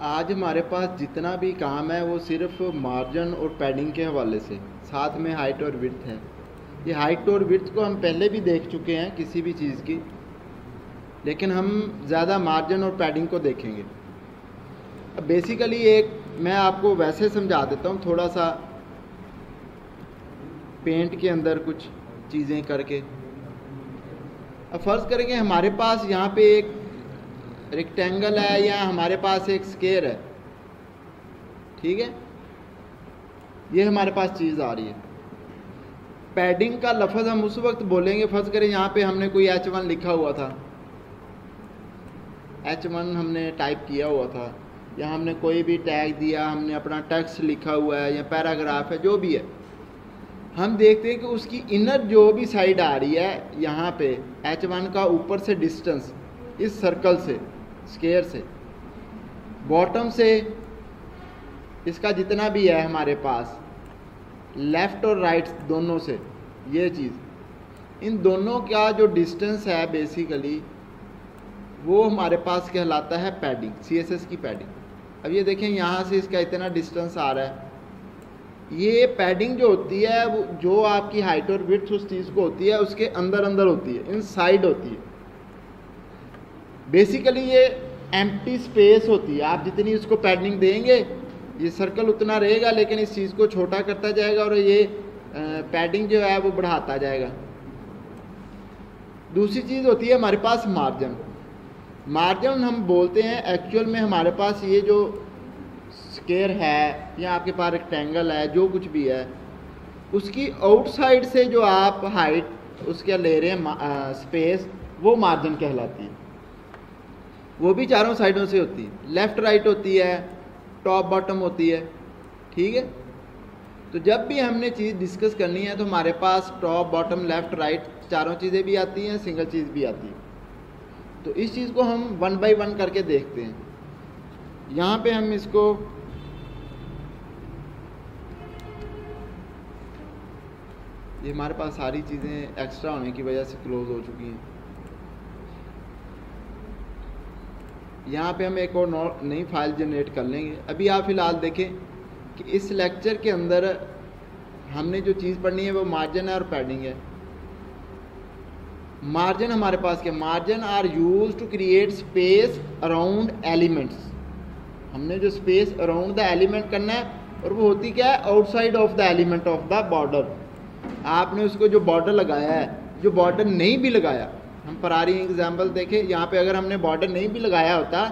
आज हमारे पास जितना भी काम है वो सिर्फ मार्जिन और पैडिंग के हवाले से, साथ में हाइट और विड्थ है। ये हाइट और विड्थ को हम पहले भी देख चुके हैं किसी भी चीज़ की, लेकिन हम ज़्यादा मार्जिन और पैडिंग को देखेंगे। अब बेसिकली एक मैं आपको वैसे समझा देता हूँ थोड़ा सा पेंट के अंदर कुछ चीज़ें करके। अब फ़र्ज़ करेंगे हमारे पास यहाँ पे एक रेक्टेंगल है या हमारे पास एक स्क्वायर है, ठीक है। ये हमारे पास चीज़ आ रही है। पैडिंग का लफ्ज़ हम उस वक्त बोलेंगे, फ़र्ज़ करें यहाँ पे हमने कोई H1 लिखा हुआ था, H1 हमने टाइप किया हुआ था, या हमने कोई भी टैग दिया, हमने अपना टेक्स्ट लिखा हुआ है या पैराग्राफ है, जो भी है। हम देखते हैं कि उसकी इनर जो भी साइड आ रही है यहाँ पे H1 का ऊपर से डिस्टेंस, इस सर्कल से, स्क्वायर से, बॉटम से इसका जितना भी है हमारे पास, लेफ़्ट और राइट दोनों से, ये चीज़, इन दोनों का जो डिस्टेंस है बेसिकली वो हमारे पास कहलाता है पैडिंग, CSS की पैडिंग। अब ये देखें यहाँ से इसका इतना डिस्टेंस आ रहा है। ये पैडिंग जो होती है वो जो आपकी हाइट और विड्थ उस चीज़ को होती है उसके अंदर अंदर होती है, इनसाइड होती है। बेसिकली ये एम्प्टी स्पेस होती है। आप जितनी इसको पैडिंग देंगे ये सर्कल उतना रहेगा, लेकिन इस चीज़ को छोटा करता जाएगा और ये पैडिंग जो है वो बढ़ाता जाएगा। दूसरी चीज़ होती है हमारे पास मार्जिन। मार्जिन हम बोलते हैं एक्चुअल में हमारे पास ये जो स्क्वायर है या आपके पास रेक्टेंगल है, जो कुछ भी है, उसकी आउटसाइड से जो आप हाइट उसके ले रहे हैं स्पेस, वो मार्जिन कहलाती है। वो भी चारों साइडों से होती है, लेफ़्ट राइट होती है, टॉप बॉटम होती है, ठीक है। तो जब भी हमने चीज़ डिस्कस करनी है तो हमारे पास टॉप बॉटम लेफ़्ट राइट चारों चीज़ें भी आती हैं, सिंगल चीज़ भी आती है। तो इस चीज़ को हम 1 बाय 1 करके देखते हैं। यहाँ पे हम इसको ये हमारे पास सारी चीज़ें एक्स्ट्रा होने की वजह से क्लोज हो चुकी हैं। यहाँ पे हम एक और नई फाइल जनरेट कर लेंगे। अभी आप फ़िलहाल देखें कि इस लेक्चर के अंदर हमने जो चीज़ पढ़नी है वो मार्जिन है और पैडिंग है। मार्जिन हमारे पास क्या, margin are used to create space around elements. हमने जो स्पेस अराउंड द एलिमेंट करना है, और वो होती क्या है, outside of the element of the border. आपने उसको जो बॉर्डर लगाया है, जो बॉर्डर नहीं भी लगाया, हम फरारी एग्जाम्पल देखें, यहाँ पे अगर हमने बॉर्डर नहीं भी लगाया होता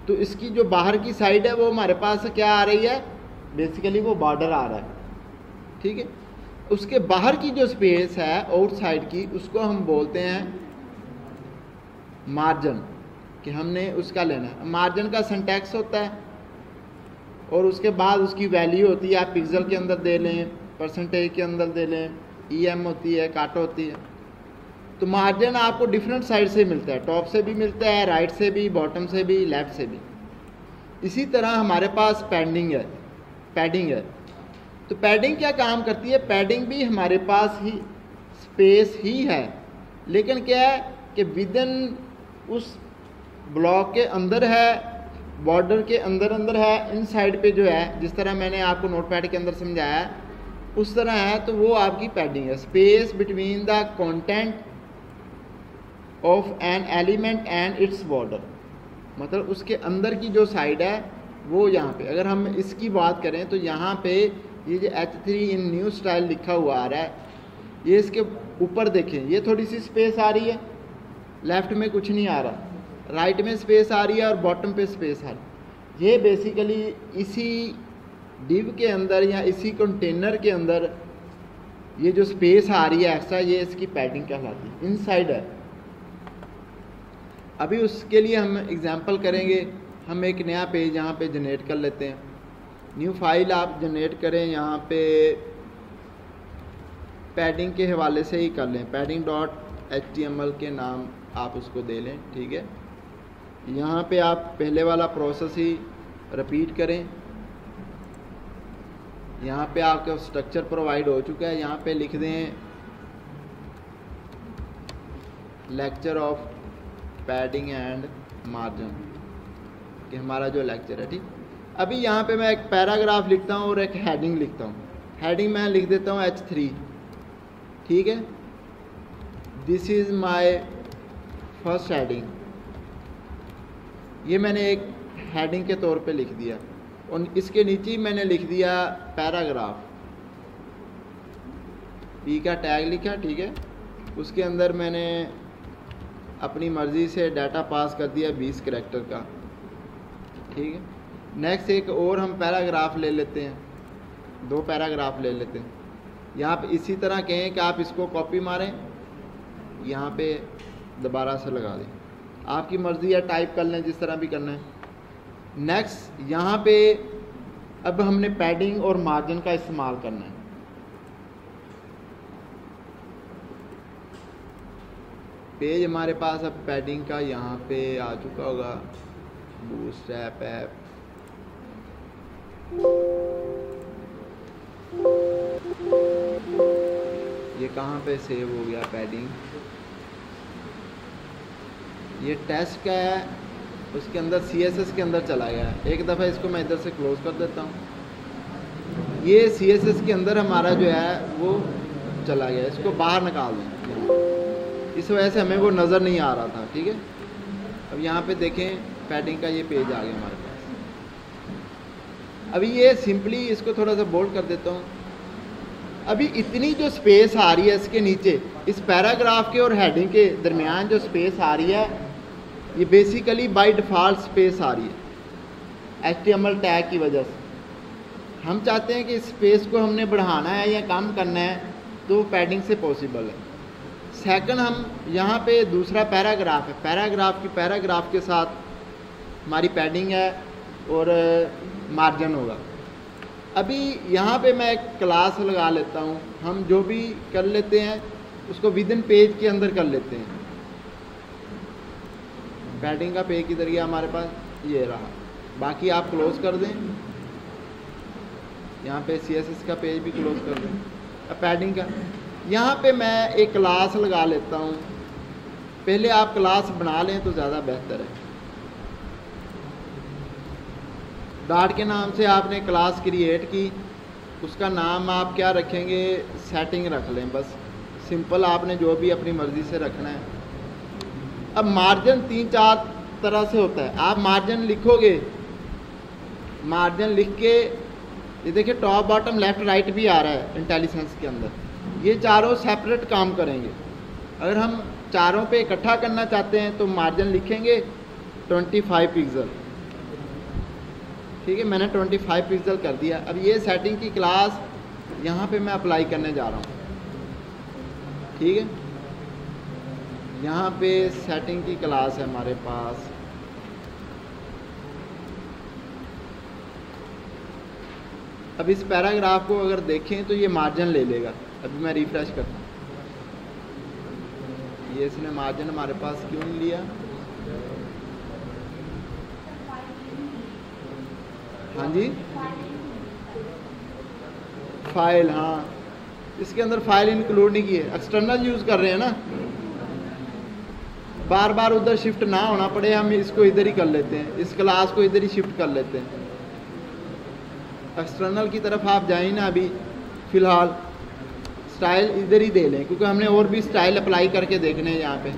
तो इसकी जो बाहर की साइड है वो हमारे पास क्या आ रही है, बेसिकली वो बॉर्डर आ रहा है, ठीक है। उसके बाहर की जो स्पेस है आउटसाइड की, उसको हम बोलते हैं मार्जिन, कि हमने उसका लेना है। मार्जिन का सिंटैक्स होता है और उसके बाद उसकी वैल्यू होती है, आप पिक्सल के अंदर दे लें, परसेंटेज के अंदर दे लें, EM होती है, काट होती है। तो मार्जिन आपको डिफरेंट साइड से मिलता है, टॉप से भी मिलता है, राइट से भी, बॉटम से भी, लेफ़्ट से भी। इसी तरह हमारे पास पैडिंग है। तो पैडिंग क्या काम करती है, पैडिंग भी हमारे पास ही स्पेस ही है, लेकिन क्या है कि विदिन उस ब्लॉक के अंदर है, बॉर्डर के अंदर अंदर है, इन साइड पे जो है, जिस तरह मैंने आपको नोटपैड के अंदर समझाया उस तरह है। तो वो आपकी पैडिंग है, space between the content of an element and its border. मतलब उसके अंदर की जो साइड है वो यहाँ पे, अगर हम इसकी बात करें तो यहाँ पे ये जो H3 इन न्यू स्टाइल लिखा हुआ आ रहा है, ये इसके ऊपर देखें, ये थोड़ी सी स्पेस आ रही है, लेफ़्ट में कुछ नहीं आ रहा, राइट में स्पेस आ रही है और बॉटम पे स्पेस आ रही है। ये बेसिकली इसी डिव के अंदर या इसी कंटेनर के अंदर ये जो स्पेस आ रही है एक्स्ट्रा, ये इसकी पैडिंग कहलाती है, इनसाइड है। अभी उसके लिए हम एग्जांपल करेंगे। हम एक नया पेज यहाँ पे जनरेट कर लेते हैं, न्यू फाइल आप जनरेट करें, यहाँ पे पैडिंग के हवाले से ही कर लें, padding.html के नाम आप उसको दे लें, ठीक है। यहाँ पे आप पहले वाला प्रोसेस ही रिपीट करें। यहाँ पे आपका स्ट्रक्चर प्रोवाइड हो चुका है, यहाँ पे लिख दें lecture of padding and margin. कि हमारा जो लेक्चर है, ठीक। अभी यहाँ पे मैं एक पैराग्राफ लिखता हूँ और एक हेडिंग लिखता हूँ। हेडिंग मैं लिख देता हूँ H3, ठीक है। This is my first heading, ये मैंने एक हेडिंग के तौर पे लिख दिया और इसके नीचे मैंने लिख दिया पैराग्राफ, पी का टैग लिखा, ठीक है। उसके अंदर मैंने अपनी मर्ज़ी से डाटा पास कर दिया 20 करैक्टर का, ठीक है। नेक्स्ट एक और हम पैराग्राफ ले लेते हैं, 2 पैराग्राफ ले लेते हैं। यहाँ पे इसी तरह कहें कि आप इसको कॉपी मारें, यहाँ पे दोबारा से लगा दें, आपकी मर्ज़ी है, टाइप कर लें जिस तरह भी करना है। नेक्स्ट यहाँ पे अब हमने पैडिंग और मार्जिन का इस्तेमाल करना है। पेज हमारे पास अब पैडिंग का यहाँ पे आ चुका होगा, बूटस्ट्रैप ऐप, ये कहाँ पे सेव हो गया पैडिंग, ये टेस्ट का है, उसके अंदर CSS के अंदर चला गया है। एक दफ़ा इसको मैं इधर से क्लोज कर देता हूँ। ये CSS के अंदर हमारा जो है वो चला गया, इसको बाहर निकाल दें, इस वजह से हमें वो नज़र नहीं आ रहा था, ठीक है। अब यहाँ पे देखें पैडिंग का ये पेज आ गया हमारे पास। अभी ये सिंपली इसको थोड़ा सा बोल्ड कर देता हूँ। अभी इतनी जो स्पेस आ रही है इसके नीचे, इस पैराग्राफ के और हेडिंग के दरमियान जो स्पेस आ रही है, ये बेसिकली बाय डिफ़ॉल्ट स्पेस आ रही है HTML टैग की वजह से। हम चाहते हैं कि इस स्पेस को हमने बढ़ाना है या कम करना है, तो पैडिंग से पॉसिबल है। सेकंड, हम यहाँ पे दूसरा पैराग्राफ है, पैराग्राफ की पैराग्राफ के साथ हमारी पैडिंग है और मार्जिन होगा। अभी यहाँ पे मैं एक क्लास लगा लेता हूँ, हम जो भी कर लेते हैं उसको विद इन पेज के अंदर कर लेते हैं। पैडिंग का पेज किधर गया हमारे पास, ये रहा, बाकी आप क्लोज कर दें। यहाँ पे CSS का पेज भी क्लोज कर दें। अब पैडिंग का यहाँ पे मैं एक क्लास लगा लेता हूँ। पहले आप क्लास बना लें तो ज़्यादा बेहतर है। डॉट के नाम से आपने क्लास क्रिएट की, उसका नाम आप क्या रखेंगे, सेटिंग रख लें, बस सिंपल, आपने जो भी अपनी मर्ज़ी से रखना है। अब मार्जिन 3-4 तरह से होता है। आप मार्जिन लिखोगे, मार्जिन लिख के ये देखिए टॉप बॉटम लेफ़्ट राइट भी आ रहा है इंटेलिजेंस के अंदर, ये चारों सेपरेट काम करेंगे। अगर हम चारों पे इकट्ठा करना चाहते हैं तो मार्जिन लिखेंगे 25 पिक्सल, ठीक है। मैंने 25 पिक्सल कर दिया। अब ये सेटिंग की क्लास यहाँ पे मैं अप्लाई करने जा रहा हूँ, ठीक है। यहाँ पे सेटिंग की क्लास है हमारे पास, अब इस पैराग्राफ को अगर देखें तो ये मार्जिन ले लेगा। अभी मैं रिफ्रेश करता हूँ, ये इसने मार्जिन हमारे पास क्यों नहीं लिया, हाँ जी, फाइल, हाँ इसके अंदर फाइल इंक्लूड नहीं की है, एक्सटर्नल यूज़ कर रहे हैं ना, बार बार उधर शिफ्ट ना होना पड़े, हम इसको इधर ही कर लेते हैं, इस क्लास को इधर ही शिफ्ट कर लेते हैं। एक्सटर्नल की तरफ आप जाएं ना, अभी फ़िलहाल स्टाइल इधर ही दे लें, क्योंकि हमने और भी स्टाइल अप्लाई करके देखने हैं यहाँ पे।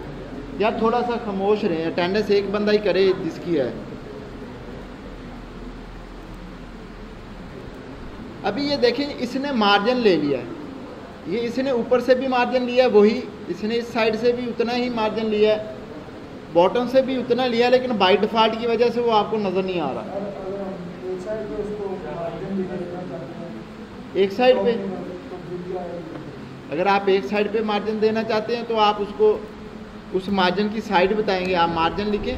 यार थोड़ा सा खामोश रहें, अटेंडेंस एक बंदा ही करे जिसकी है। अभी ये देखें, इसने मार्जिन ले लिया है, ये इसने ऊपर से भी मार्जिन लिया है, वही इसने इस साइड से भी उतना ही मार्जिन लिया है, बॉटम से भी उतना लिया, लेकिन बाय डिफ़ॉल्ट की वजह से वो आपको नज़र नहीं आ रहा। एक साइड पे, अगर आप एक साइड पे मार्जिन देना चाहते हैं तो आप उसको उस मार्जिन की साइड बताएंगे। आप मार्जिन लिखें,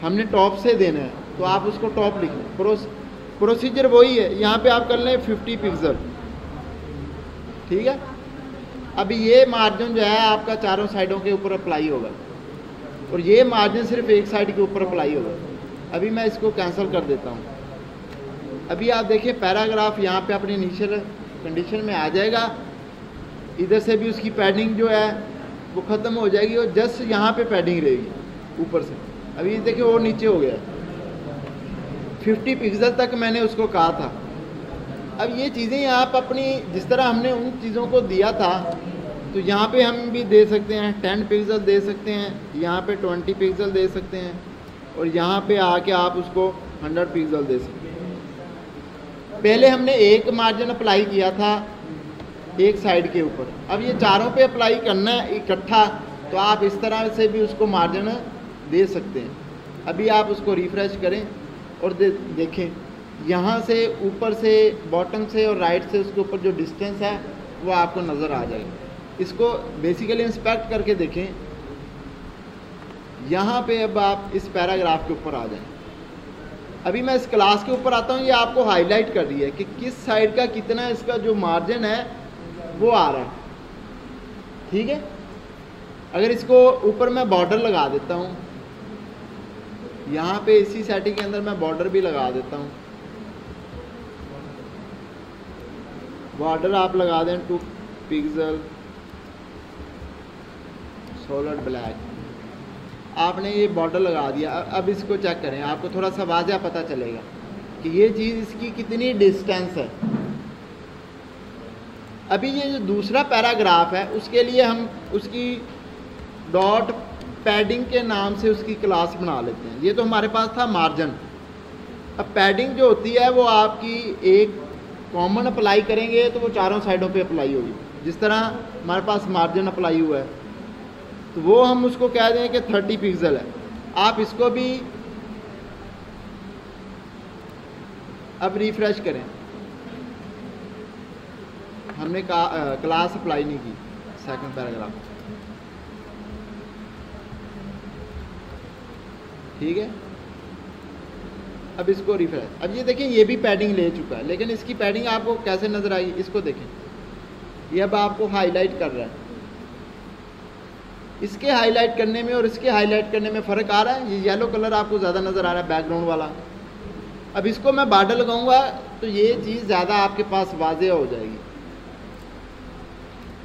हमने टॉप से देना है तो आप उसको टॉप लिख लें। प्रोसीजर वही है, यहाँ पे आप कर लें 50 पिक्सल, ठीक है। अभी ये मार्जिन जो है आपका चारों साइडों के ऊपर अप्लाई होगा और ये मार्जिन सिर्फ एक साइड के ऊपर अप्लाई होगा। अभी मैं इसको कैंसिल कर देता हूँ। अभी आप देखिए पैराग्राफ यहाँ पे अपनी इनिशियल कंडीशन में आ जाएगा, इधर से भी उसकी पैडिंग जो है वो ख़त्म हो जाएगी और जस्ट यहाँ पे पैडिंग रहेगी ऊपर से। अभी देखिए वो नीचे हो गया, 50 पिक्सल तक मैंने उसको कहा था। अब ये चीज़ें आप अपनी जिस तरह हमने उन चीज़ों को दिया था, तो यहाँ पे हम भी दे सकते हैं 10 पिक्सल दे सकते हैं, यहाँ पे 20 पिक्सल दे सकते हैं, और यहाँ पे आके आप उसको 100 पिक्सल दे सकते हैं। पहले हमने एक मार्जिन अप्लाई किया था एक साइड के ऊपर, अब ये चारों पे अप्लाई करना है इकट्ठा, तो आप इस तरह से भी उसको मार्जिन दे सकते हैं। अभी आप उसको रिफ़्रेश करें और देखें, यहाँ से ऊपर से बॉटम से और राइट से उसके ऊपर जो डिस्टेंस है वो आपको नज़र आ जाएगा। इसको बेसिकली इंस्पेक्ट करके देखें। यहाँ पे अब आप इस पैराग्राफ के ऊपर आ जाएं। अभी मैं इस क्लास के ऊपर आता हूँ, ये आपको हाईलाइट कर रही है कि किस साइड का कितना इसका जो मार्जिन है वो आ रहा है, ठीक है। अगर इसको ऊपर मैं बॉर्डर लगा देता हूँ, यहाँ पे इसी सेटिंग के अंदर मैं बॉर्डर भी लगा देता हूँ। बॉर्डर आप लगा दें 2 पिक्सल सॉलिड ब्लैक, आपने ये बॉर्डर लगा दिया। अब इसको चेक करें, आपको थोड़ा सा वाज़ह पता चलेगा कि ये चीज़ इसकी कितनी डिस्टेंस है। अभी ये जो दूसरा पैराग्राफ है उसके लिए हम उसकी डॉट पैडिंग के नाम से उसकी क्लास बना लेते हैं। ये तो हमारे पास था मार्जिन। अब पैडिंग जो होती है वो आपकी एक कॉमन अप्लाई करेंगे तो वो चारों साइडों पे अप्लाई होगी। जिस तरह हमारे पास मार्जिन अप्लाई हुआ है तो वो हम उसको कह दें कि 30 पिक्सल है। आप इसको भी अब रिफ्रेश करें, हमने क्लास अप्लाई नहीं की सेकंड पैराग्राफ, ठीक है। अब इसको रिफ्रेश, अब ये देखें ये भी पैडिंग ले चुका है, लेकिन इसकी पैडिंग आपको कैसे नज़र आई, इसको देखें, ये अब आपको हाईलाइट कर रहा है। इसके हाईलाइट करने में और इसके हाईलाइट करने में फ़र्क आ रहा है। ये येलो कलर आपको ज़्यादा नज़र आ रहा है बैकग्राउंड वाला। अब इसको मैं बॉर्डर लगाऊंगा तो ये चीज़ ज़्यादा आपके पास वाज़ेह हो जाएगी।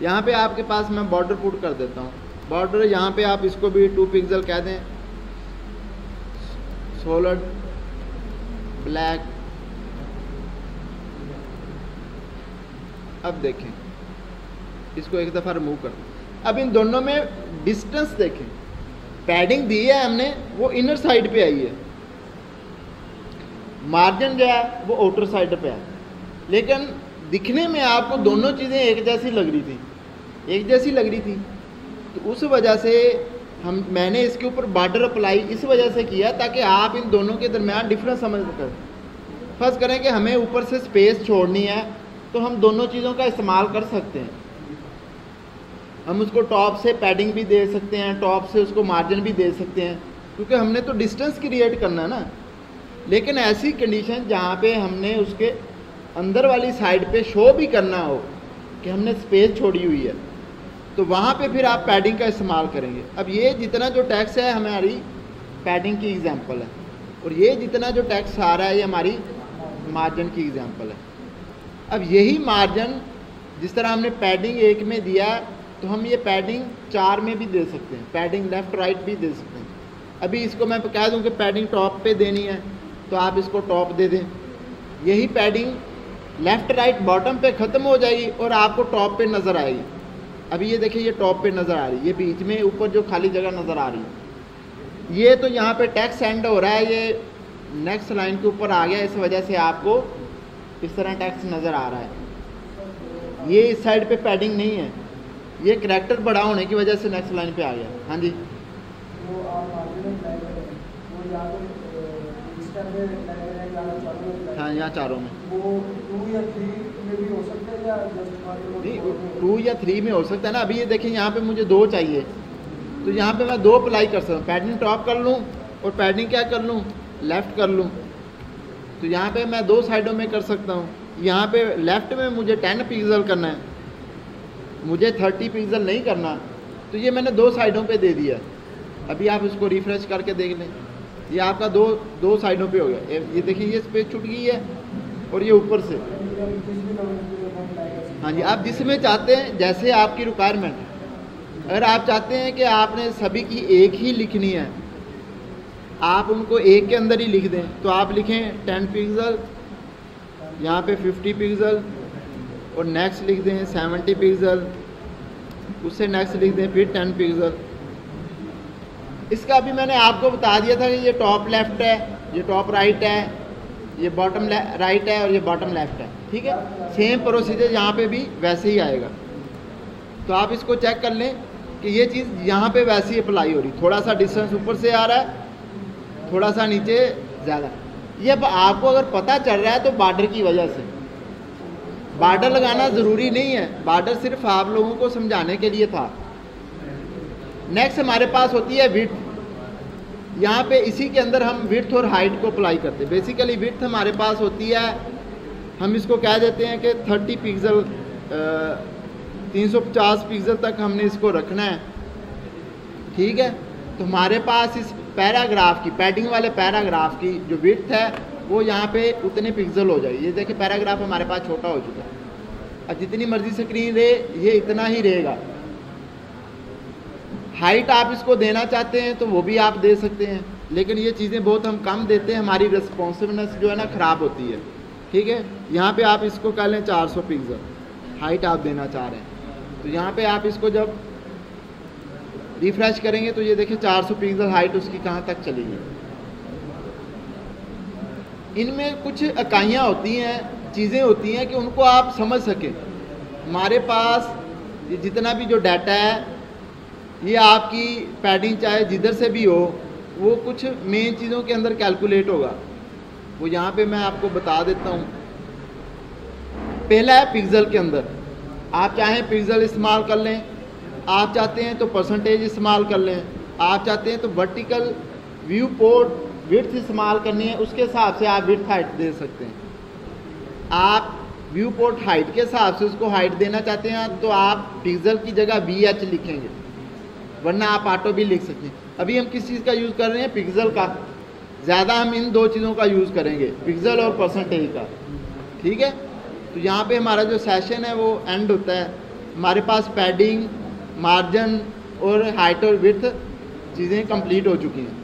यहाँ पे आपके पास मैं बॉर्डर पुट कर देता हूँ। बॉर्डर यहाँ पे आप इसको भी 2 पिक्सल कह दें, सॉलिड ब्लैक। अब देखें, इसको एक दफ़ा रिमूव कर दें। अब इन दोनों में डिस्टेंस देखें, पैडिंग दी है हमने वो इनर साइड पे आई है, मार्जिन जो है वो आउटर साइड पे है, लेकिन दिखने में आपको दोनों चीज़ें एक जैसी लग रही थी। तो उस वजह से मैंने इसके ऊपर बॉर्डर अप्लाई इस वजह से किया ताकि आप इन दोनों के दरमियान डिफरेंस समझ सकें। फर्ज करें कि हमें ऊपर से स्पेस छोड़नी है तो हम दोनों चीज़ों का इस्तेमाल कर सकते हैं। हम उसको टॉप से पैडिंग भी दे सकते हैं, टॉप से उसको मार्जिन भी दे सकते हैं, क्योंकि हमने तो डिस्टेंस क्रिएट करना है ना। लेकिन ऐसी कंडीशन जहाँ पे हमने उसके अंदर वाली साइड पे शो भी करना हो कि हमने स्पेस छोड़ी हुई है, तो वहाँ पे फिर आप पैडिंग का इस्तेमाल करेंगे। अब ये जितना जो टैक्स है हमारी पैडिंग की एग्जांपल है, और ये जितना जो टैक्स आ रहा है ये हमारी मार्जिन की एग्जांपल है। अब यही मार्जिन जिस तरह हमने पैडिंग 1 में दिया तो हम ये पैडिंग 4 में भी दे सकते हैं, पैडिंग लेफ़्ट राइट भी दे सकते हैं। अभी इसको मैं कह दूं कि पैडिंग टॉप पे देनी है तो आप इसको टॉप दे दें। यही पैडिंग लेफ़्ट राइट बॉटम पे ख़त्म हो जाएगी और आपको टॉप पे नज़र आएगी। अभी ये देखिए ये टॉप पे नज़र आ रही है, ये बीच में ऊपर जो खाली जगह नज़र आ रही है, ये तो यहाँ पे टेक्स्ट एंड हो रहा है, ये नेक्स्ट लाइन के ऊपर आ गया, इस वजह से आपको इस तरह टेक्स्ट नज़र आ रहा है। ये इस साइड पे पैडिंग नहीं है, ये करैक्टर बड़ा होने की वजह से नेक्स्ट लाइन पे आ गया। हाँ जी, हाँ यहाँ चारों में वो 2 या 3 में भी हो सकता है या नहीं, 2 या 3 में हो सकता है ना। अभी ये देखें यहाँ पे मुझे 2 चाहिए, तो यहाँ पे मैं 2 अप्लाई कर सकता हूँ। पैडिंग टॉप कर लूँ और पैडिंग क्या कर लूँ, लेफ़्ट कर लूँ, तो यहाँ पे मैं 2 साइडों में कर सकता हूँ। यहाँ पे लेफ़्ट में मुझे 10 पिक्सल करना है, मुझे 30 पिक्सल नहीं करना, तो ये मैंने 2 साइडों पे दे दिया। अभी आप इसको रिफ़्रेश करके देख लें, ये आपका दो साइडों पे हो गया। ये देखिए ये स्पेस छूट गई है और ये ऊपर से। हाँ जी, आप जिसमें चाहते हैं, जैसे आपकी रिक्वायरमेंट। अगर आप चाहते हैं कि आपने सभी की एक ही लिखनी है आप उनको एक के अंदर ही लिख दें, तो आप लिखें 10 पिक्सल, यहाँ पे 50 पिक्सल और नेक्स्ट लिख दें 70 पिक्सल, उससे नेक्स्ट लिख दें फिर 10 पिक्सल। इसका अभी मैंने आपको बता दिया था कि ये टॉप लेफ्ट है, ये टॉप राइट है, ये बॉटम राइट है और ये बॉटम लेफ्ट है, ठीक है। सेम प्रोसीजर यहाँ पे भी वैसे ही आएगा। तो आप इसको चेक कर लें कि ये चीज़ यहाँ पे वैसे ही अप्लाई हो रही, थोड़ा सा डिस्टेंस ऊपर से आ रहा है, थोड़ा सा नीचे ज़्यादा। ये अब आपको अगर पता चल रहा है तो बॉर्डर की वजह से, बॉर्डर लगाना ज़रूरी नहीं है, बॉर्डर सिर्फ आप लोगों को समझाने के लिए था। नेक्स्ट हमारे पास होती है विड्थ। यहाँ पे इसी के अंदर हम विड्थ और हाइट को अप्लाई करते हैं। बेसिकली विड्थ हमारे पास होती है, हम इसको कह देते हैं कि 30 पिक्सल, 350 पिक्सल तक हमने इसको रखना है, ठीक है। तो हमारे पास इस पैराग्राफ की, पैडिंग वाले पैराग्राफ की जो विड्थ है वो यहाँ पे उतने पिक्सल हो जाएगी। ये देखिए पैराग्राफ हमारे पास छोटा हो चुका है। अब जितनी मर्जी स्क्रीन रहे ये इतना ही रहेगा। हाइट आप इसको देना चाहते हैं तो वो भी आप दे सकते हैं, लेकिन ये चीज़ें बहुत हम कम देते हैं, हमारी रिस्पॉन्सिवनेस जो है ना ख़राब होती है, ठीक है। यहाँ पे आप इसको कह लें 400 पिक्सल हाइट आप देना चाह रहे हैं। तो यहाँ पे आप इसको जब रिफ्रेश करेंगे तो ये देखिए 400 पिक्सल हाइट उसकी कहाँ तक चली गई। इनमें कुछ इकाइयाँ होती हैं, चीज़ें होती हैं कि उनको आप समझ सकें। हमारे पास ये जितना भी जो डाटा है, ये आपकी पैडिंग चाहे जिधर से भी हो, वो कुछ मेन चीज़ों के अंदर कैलकुलेट होगा। वो यहाँ पे मैं आपको बता देता हूँ। पहला है पिक्सल के अंदर, आप चाहें पिक्सल इस्तेमाल कर लें, आप चाहते हैं तो परसेंटेज इस्तेमाल कर लें, आप चाहते हैं तो वर्टिकल व्यू पोर्ट विड्थ इस्तेमाल करनी है, उसके हिसाब से आप विड्थ हाइट दे सकते हैं। आप व्यू पोर्ट हाइट के हिसाब से उसको हाइट देना चाहते हैं तो आप पिक्सल की जगह VH लिखेंगे, वरना आप ऑटो भी लिख सकते हैं। अभी हम किस चीज़ का यूज़ कर रहे हैं? पिक्सल का। ज़्यादा हम इन दो चीज़ों का यूज़ करेंगे, पिक्सल और परसेंटेज का, ठीक है। तो यहाँ पे हमारा जो सेशन है वो एंड होता है। हमारे पास पैडिंग, मार्जिन और हाइट और विड्थ चीज़ें कंप्लीट हो चुकी हैं।